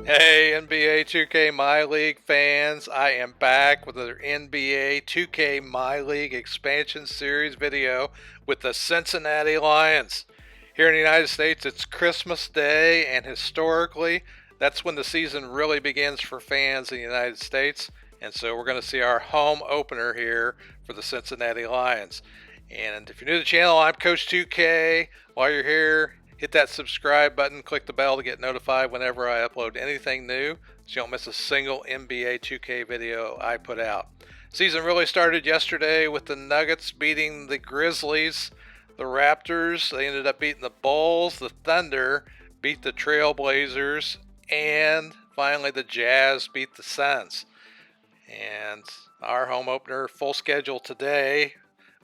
Hey NBA 2K MyLeague fans, I am back with another NBA 2K MyLeague expansion series video with the Cincinnati Lions. Here in the United States, it's Christmas Day, and historically, that's when the season really begins for fans in the United States. And so we're going to see our home opener here for the Cincinnati Lions. And if you're new to the channel, I'm Coach 2K. While you're here, hit that subscribe button, click the bell to get notified whenever I upload anything new so you don't miss a single NBA 2K video I put out. Season really started yesterday with the Nuggets beating the Grizzlies, the Raptors, they ended up beating the Bulls, the Thunder beat the Trailblazers, and finally the Jazz beat the Suns. And our home opener, full schedule today,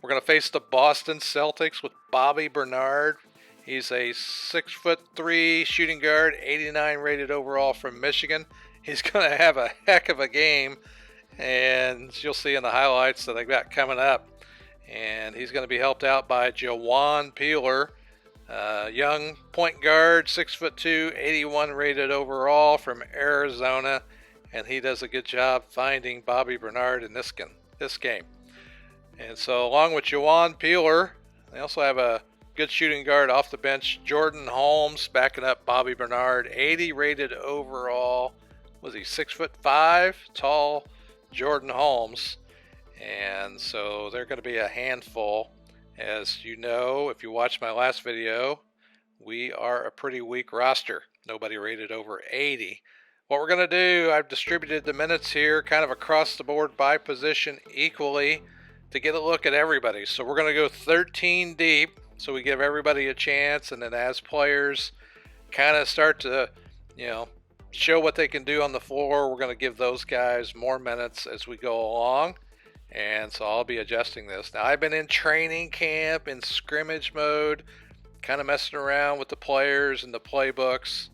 we're going to face the Boston Celtics with Bobby Bernard. He's a 6'3" shooting guard, 89 rated overall from Michigan. He's going to have a heck of a game, and you'll see in the highlights that I've got coming up. And he's going to be helped out by Jawan Peeler, young point guard, 6'2", 81 rated overall from Arizona, and he does a good job finding Bobby Bernard in this game. And so along with Jawan Peeler, they also have a good shooting guard off the bench, Jordan Holmes, backing up Bobby Bernard, 80 rated overall. Was he 6'5", tall Jordan Holmes? And so they're going to be a handful. As you know, if you watched my last video, we are a pretty weak roster. Nobody rated over 80. What we're going to do, I've distributed the minutes here kind of across the board by position equally to get a look at everybody. So we're going to go 13 deep. So we give everybody a chance, and then as players kind of start to, show what they can do on the floor, we're going to give those guys more minutes as we go along. And so I'll be adjusting this. Now, I've been in training camp, in scrimmage mode, kind of messing around with the players and the playbooks,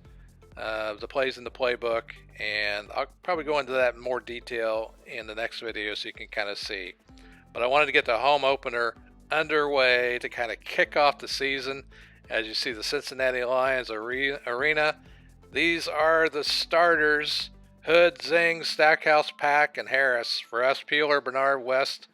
the plays in the playbook, and I'll probably go into that in more detail in the next video so you can kind of see. But I wanted to get the home opener underway to kind of kick off the season. As you see, the Cincinnati Lions arena. These are the starters: Hood, Zing, Stackhouse, Pack, and Harris. For us, Peeler, Bernard, West,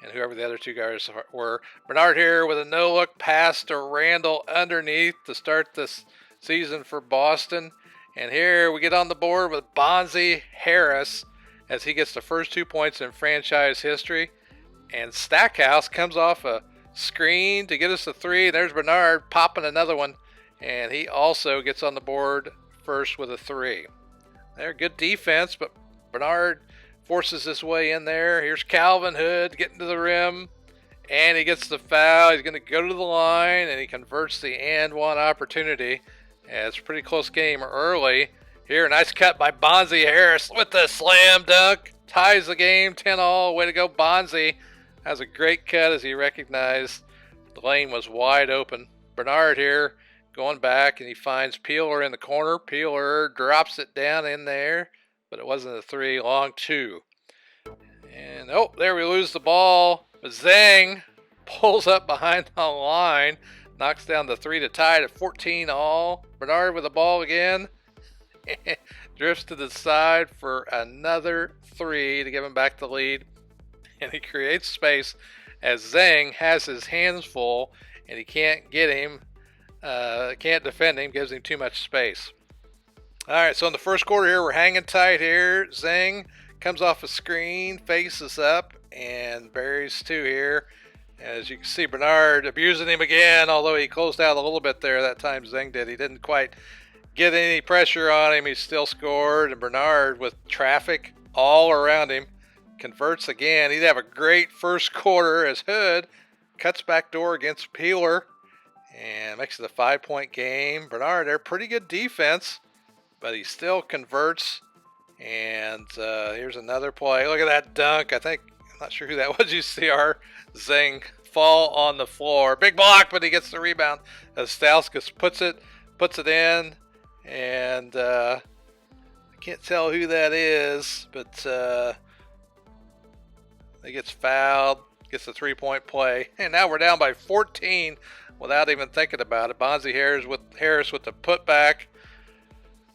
and whoever the other two guys were. Bernard here with a no-look pass to Randall underneath to start this season for Boston. And here we get on the board with Bonzi Harris as he gets the first 2 points in franchise history. And Stackhouse comes off a screen to get us a three. There's Bernard popping another one, and he also gets on the board first with a three. They're good defense, but Bernard forces his way in there. Here's Calvin Hood getting to the rim, and he gets the foul. He's going to go to the line, and he converts the and one opportunity. And it's a pretty close game early. Here, nice cut by Bonzi Harris with the slam dunk. Ties the game 10-all. Way to go, Bonzi. Has a great cut as he recognized the lane was wide open. Bernard here going back, and he finds Peeler in the corner. Peeler drops it down in there, but it wasn't a three. Long two. And there we lose the ball. But Zhang pulls up behind the line, knocks down the three to tie it at 14-all. Bernard with the ball again. Drifts to the side for another three to give him back the lead. And he creates space as Zhang has his hands full, and he can't get him, can't defend him, gives him too much space. All right, so in the first quarter here, we're hanging tight here. Zhang comes off a screen, faces up, and buries two here. As you can see, Bernard abusing him again, although he closed out a little bit there that time. Zhang did. He didn't quite get any pressure on him. He still scored, and Bernard with traffic all around him converts again. He'd have a great first quarter as Hood cuts back door against Peeler and makes it a 5-point game. Bernard there, pretty good defense, but he still converts. And here's another play. Look at that dunk. I'm not sure who that was. You see our Zing fall on the floor. Big block, but he gets the rebound as Stauskas puts it in. And I can't tell who that is, but he gets fouled, gets the 3-point play, and now we're down by 14 without even thinking about it. Bonzi Harris with the putback,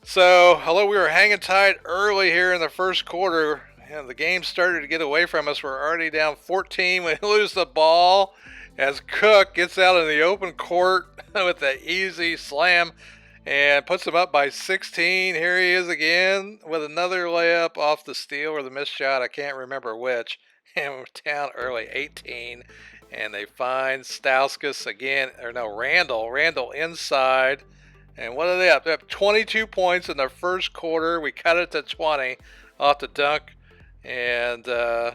So, although we were hanging tight early here in the first quarter, and the game started to get away from us, we're already down 14. We lose the ball as Cook gets out in the open court with an easy slam and puts him up by 16. Here he is again with another layup off the steal or the missed shot. I can't remember which. And we're down early 18. And they find Stauskas again, or no, Randall inside. And what are they up? They have 22 points in the first quarter. We cut it to 20 off the dunk. And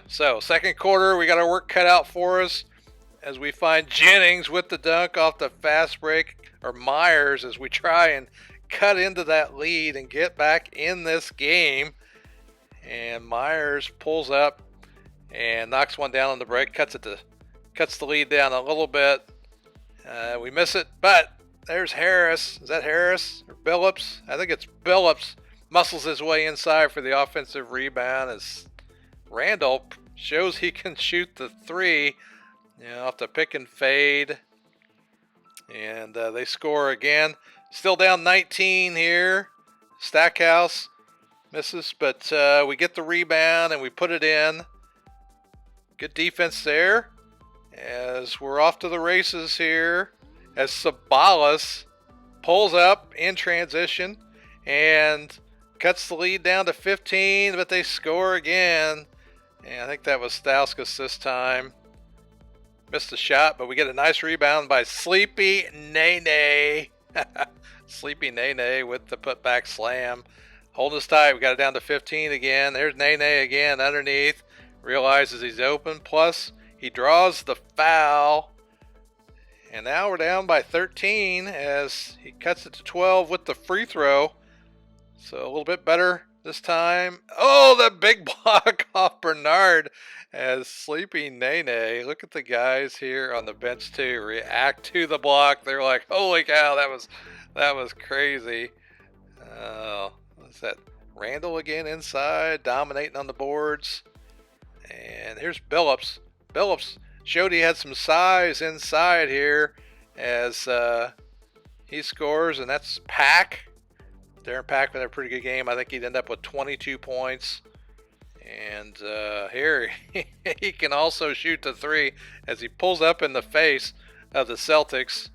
so, second quarter, we got our work cut out for us as we find Jennings with the dunk off the fast break, or Myers, as we try and cut into that lead and get back in this game. And Myers pulls up and knocks one down on the break, cuts the lead down a little bit. We miss it, but there's Harris. Is that Harris or Billups? I think it's Billups. Muscles his way inside for the offensive rebound as Randall shows he can shoot the three, off the pick and fade. And they score again. Still down 19 here. Stackhouse misses, but we get the rebound and we put it in. Good defense there as we're off to the races here as Sabalas pulls up in transition and cuts the lead down to 15, but they score again. And I think that was Stauskas this time. Missed the shot, but we get a nice rebound by Sleepy Nene. Sleepy Nene with the putback slam. Holding us tight. We got it down to 15 again. There's Nene again underneath. Realizes he's open. Plus, he draws the foul. And now we're down by 13 as he cuts it to 12 with the free throw. So a little bit better this time. Oh, the big block off Bernard as Sleepy Nene. Look at the guys here on the bench too react to the block. They're like, holy cow, that was crazy. What's that? Randall again inside, dominating on the boards. And here's Billups. Billups showed he had some size inside here as he scores, and that's Pack. Darren Pack with a pretty good game. I think he'd end up with 22 points. And here he can also shoot the three as he pulls up in the face of the Celtics.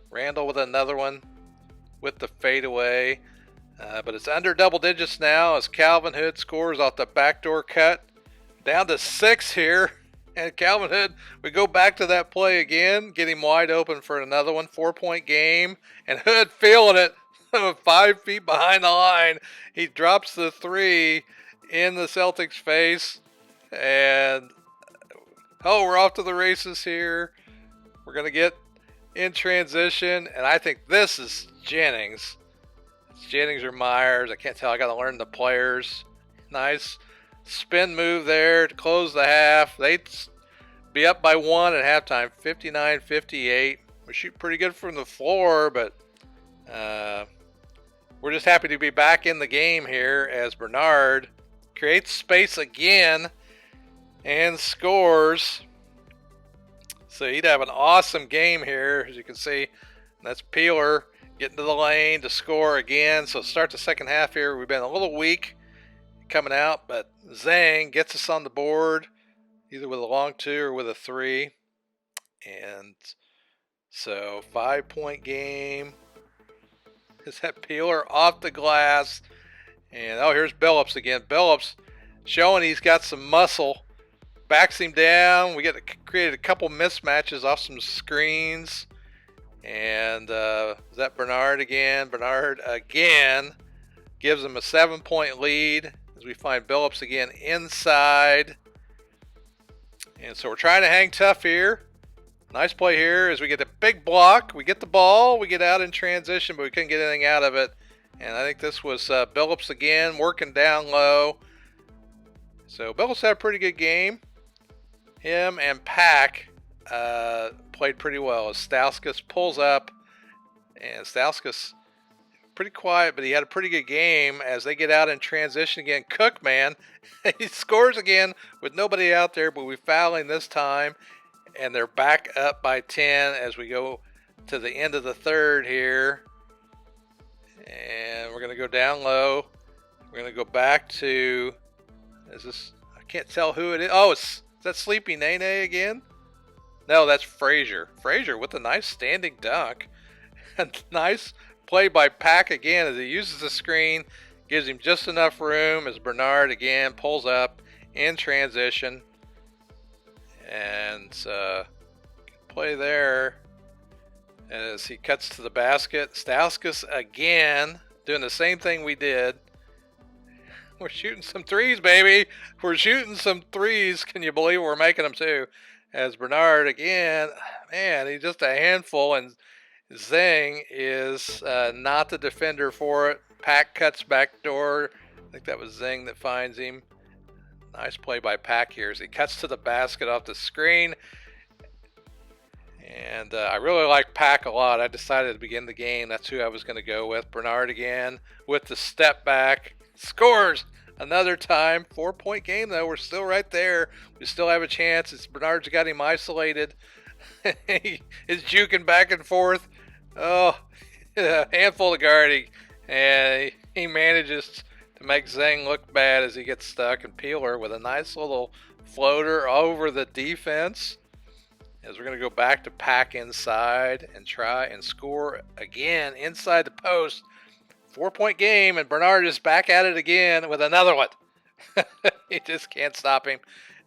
Randall with another one with the fadeaway. But it's under double digits now as Calvin Hood scores off the backdoor cut. Down to 6 here. And Calvin Hood, we go back to that play again. Get him wide open for another one. 4-point game. And Hood feeling it. 5 feet behind the line. He drops the three in the Celtics' face. And, we're off to the races here. We're going to get in transition. And I think this is Jennings. It's Jennings or Myers. I can't tell. I got to learn the players. Nice spin move there to close the half. They'd be up by 1 at halftime. 59-58. We shoot pretty good from the floor, but we're just happy to be back in the game here as Bernard creates space again and scores. So he'd have an awesome game here, as you can see. And that's Peeler getting to the lane to score again. So start the second half here. We've been a little weak coming out, but Zhang gets us on the board either with a long 2 or with a 3. And so 5-point game. Is that Peeler off the glass? And here's Billups again. Billups showing he's got some muscle. Backs him down. We created a couple mismatches off some screens. And is that Bernard again? Bernard again gives him a 7-point lead as we find Billups again inside. And so we're trying to hang tough here. Nice play here as we get a big block. We get the ball. We get out in transition, but we couldn't get anything out of it. And I think this was Billups again working down low. So Billups had a pretty good game. Him and Pack played pretty well as Stauskas pulls up. And Stauskas pretty quiet, but he had a pretty good game as they get out in transition again. Cook, man, he scores again with nobody out there, but we fouling this time. And they're back up by 10 as we go to the end of the third here. And we're going to go down low. We're going to go back to, is this, I can't tell who it is. Oh, is that Sleepy Nene again? No, that's Frazier. Frazier with a nice standing dunk. A nice play by Pack again as he uses the screen. Gives him just enough room as Bernard again pulls up in transition. And play there as he cuts to the basket. Stauskas again doing the same thing we did. We're shooting some threes, baby. We're shooting some threes. Can you believe we're making them too? As Bernard again, man, he's just a handful. And Zhang is not the defender for it. Pack cuts back door. I think that was Zhang that finds him. Nice play by Pack here as he cuts to the basket off the screen. And I really like Pack a lot. I decided to begin the game. That's who I was going to go with. Bernard again with the step back. Scores another time. 4-point game, though. We're still right there. We still have a chance. Bernard's got him isolated. He is juking back and forth. Oh, a handful of guarding. And he manages to make Zhang look bad as he gets stuck. And Peeler with a nice little floater over the defense. As we're going to go back to Pack inside and try and score again inside the post. 4-point game, and Bernard is back at it again with another one. He just can't stop him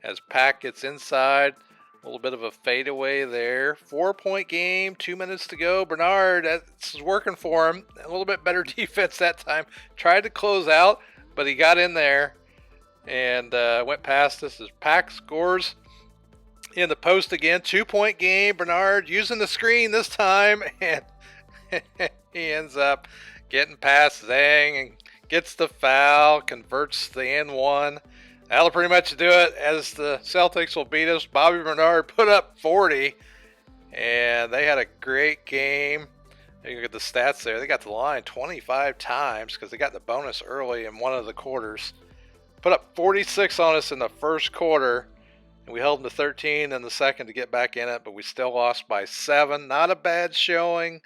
as Pack gets inside. A little bit of a fadeaway there. 4-point game, 2 minutes to go. Bernard, that's working for him. A little bit better defense that time. Tried to close out, but he got in there and went past us as Pack scores in the post again. 2-point game. Bernard using the screen this time, and he ends up getting past Zhang and gets the foul, converts the N1. That'll pretty much do it as the Celtics will beat us. Bobby Bernard put up 40, and they had a great game. You look at the stats there. They got the line 25 times because they got the bonus early in one of the quarters. Put up 46 on us in the first quarter, and we held them to 13 in the second to get back in it, but we still lost by 7. Not a bad showing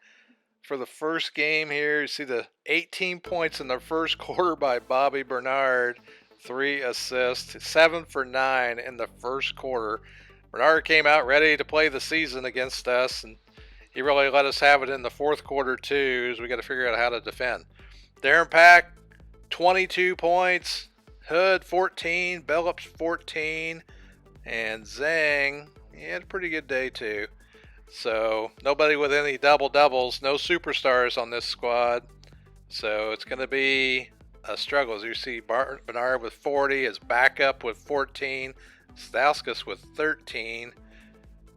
for the first game here. You see the 18 points in the first quarter by Bobby Bernard. 3 assists, 7 for 9 in the first quarter. Bernard came out ready to play the season against us, and he really let us have it in the fourth quarter too, as we got to figure out how to defend. Darren Pack, 22 points. Hood, 14. Billups, 14. And Zhang, he had a pretty good day too. So nobody with any double-doubles, no superstars on this squad. So it's going to be a struggle. As you see, Bernard with 40, his backup with 14, Stauskas with 13.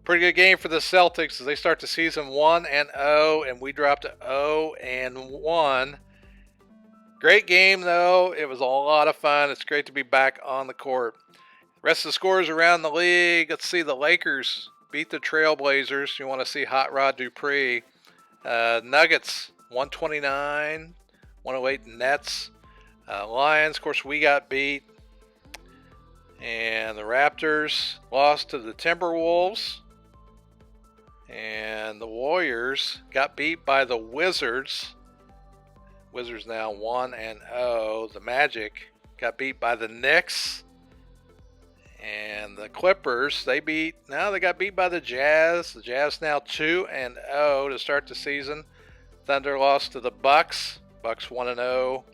Pretty good game for the Celtics as they start the season 1-0, and we dropped to 0-1. Great game, though. It was a lot of fun. It's great to be back on the court. Rest of the scores around the league. Let's see, the Lakers beat the Trailblazers. You want to see Hot Rod Dupree. Nuggets, 129. 108 Nets. Lions, of course, we got beat. And the Raptors lost to the Timberwolves. And the Warriors got beat by the Wizards. Wizards now 1-0. The Magic got beat by the Knicks. And the Clippers, they got beat by the Jazz. The Jazz now 2-0 to start the season. Thunder lost to the Bucks. Bucks 1-0.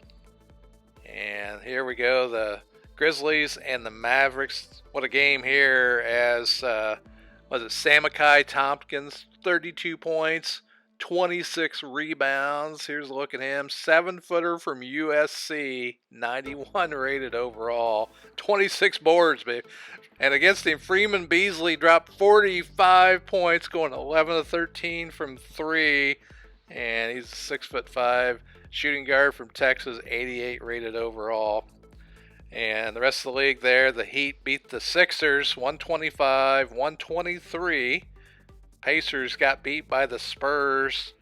And here we go, the Grizzlies and the Mavericks. What a game here as, Samakai Tompkins, 32 points, 26 rebounds. Here's a look at him. 7-footer from USC, 91 rated overall, 26 boards, babe. And against him, Freeman Beasley dropped 45 points, going 11-13 from 3. And he's 6'5" shooting guard from Texas, 88 rated overall. And the rest of the league there, the Heat beat the Sixers 125-123. Pacers got beat by the Spurs.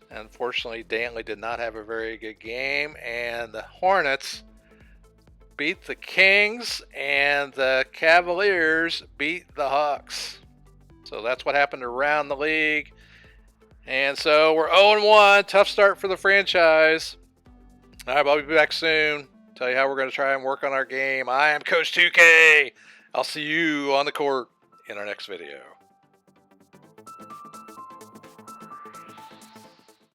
Unfortunately, Dantley did not have a very good game. And the Hornets beat the Kings, and the Cavaliers beat the Hawks. So that's what happened around the league. And so we're 0-1. Tough start for the franchise. All right, I'll be back soon. Tell you how we're going to try and work on our game. I am Coach 2K. I'll see you on the court in our next video.